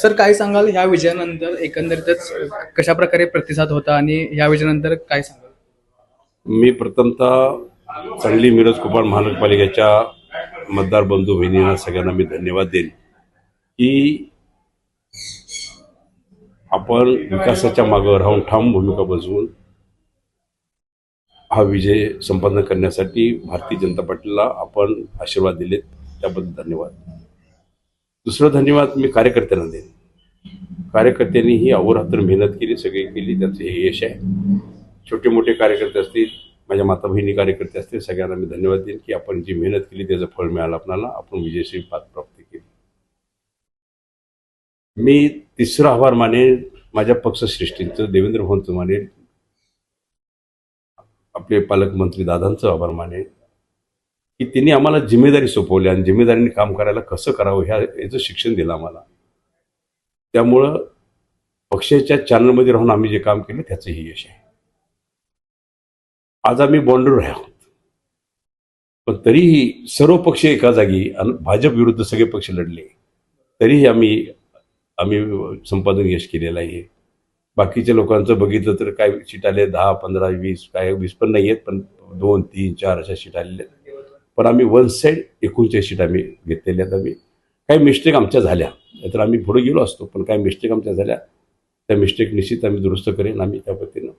Sir काय सांगाल ह्या विजयानंतर एकंदरीतच कशा प्रकारे प्रतिसाद होता आणि ह्या विजयानंतर काय सांगाल? मी प्रथमतः सांगली मिरज कोकण महानगरपालिकेच्या मतदार बंधू भगिनींना सगळ्यांना मी धन्यवाद देईन की आपण विकासाच्या मागे राहून ठाम भूमिका बजावून हा विजय संपन्न करण्यासाठी भारतीय जनता पार्टीला आपण आशीर्वाद दिलेत, त्याबद्दल धन्यवाद. दुसरं धन्यवाद मी कार्यकर्त्यांना देईन. कार्यकर्त्यांनीही अहोरात्र मेहनत केली, सगळी केली, त्याचं हे यश आहे. छोटे मोठे कार्यकर्ते असतील, माझ्या माता बहिणी कार्यकर्ते असतील, सगळ्यांना मी धन्यवाद देईन की आपण जी मेहनत केली त्याचं फळ मिळालं आपल्याला, आपण विजयश्री प्राप्त केली. मी तिसरा आभार मानेन माझ्या पक्षश्रेष्ठींचं, देवेंद्र भाऊंचं मानेन, आपले पालकमंत्री दादांचं आभार मानेन की त्यांनी आम्हाला जिम्मेदारी सोपवली आणि जिम्मेदारीने काम करायला कसं करावं याचं शिक्षण दिलं आम्हाला. त्यामुळं पक्षाच्या चॅनलमध्ये राहून आम्ही जे काम केलं त्याचंही यश आहे. आज आम्ही बॉन्डर आहोत, पण तरीही सर्व पक्ष एका जागी आणि भाजप विरुद्ध सगळे पक्ष लढले, तरीही आम्ही संपादन यश केलेलं आहे. बाकीच्या लोकांचं बघितलं तर काय सीट आले 10, 15, 20, काय 20 पण नाही आहेत, पण 2, 3, 4 अशा सीट आलेल्या आहेत. पण आम्ही वन साईड 39 सीट आम्ही घेतलेल्या आहेत. आम्ही काही मिस्टेक आमच्या झाल्या तर आम्ही पुढे गेलो असतो, पण काही मिस्टेक आमच्या झाल्या, त्या मिस्टेक निश्चित आम्ही दुरुस्त करेन आम्ही त्या पद्धतीनं.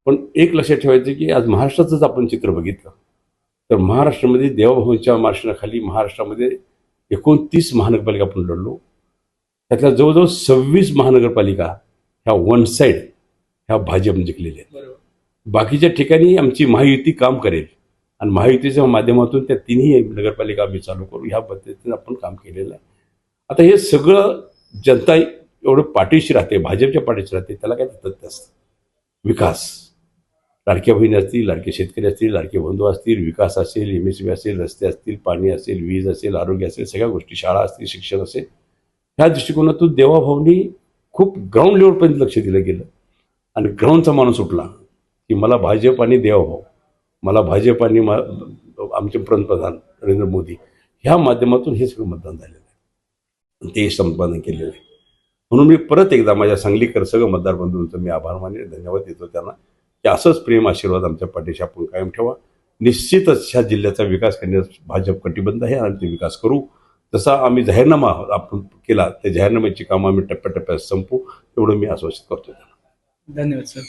पण एक लक्षात ठेवायचं की आज महाराष्ट्राचंच आपण चित्र बघितलं तर महाराष्ट्रामध्ये देवाभाऊंच्या मार्शनाखाली महाराष्ट्रामध्ये 29 महानगरपालिका आपण लढलो. त्यातल्या जवळजवळ 26 महानगरपालिका ह्या वन साईड ह्या भाजप जिंकलेल्या आहेत. बाकीच्या ठिकाणी आमची महायुती काम करेल आणि महायुतीच्या माध्यमातून त्या तिन्ही नगरपालिका आम्ही चालू करू, ह्या पद्धतीने आपण काम केलेलं आहे. आता हे सगळं जनता एवढं पाठीशी राहते, भाजपच्या पाठीशी राहते, त्याला काय तथ्य असतं. विकास, लाडक्या बहिणी असतील, लाडके शेतकरी असतील, लाडके बंधू असतील, विकास असेल, MSB असेल, रस्ते असतील, पाणी असेल, वीज असेल, आरोग्य असेल, सगळ्या गोष्टी, शाळा असतील, शिक्षण असेल, ह्या दृष्टिकोनातून देवाभाऊंनी खूप ग्राउंड लेवलपर्यंत लक्ष दिलं गेलं आणि ग्राउंडचा माणूस उठला की मला भाजप आणि देवाभाऊ, मला भाजप आणि आमचे पंतप्रधान नरेंद्र मोदी ह्या माध्यमातून हे सगळं मतदान झालेलं आहे, ते संपादन केलेलं आहे. म्हणून मी परत एकदा माझ्या सांगलीकर सगळं मतदार बंधूंचं मी आभार मानेन, धन्यवाद देतो त्यांना की असंच प्रेम आशीर्वाद आमच्या पाठीशी आपण कायम ठेवा. निश्चितच ह्या जिल्ह्याचा विकास करण्यास भाजप कटिबद्ध आहे आणि ते विकास करू. जसा आम्ही जाहीरनामा आपण केला त्या जाहीरनाम्याची कामं आम्ही टप्प्याटप्प्यात संपू, एवढं मी आश्वासित करतो. धन्यवाद सर.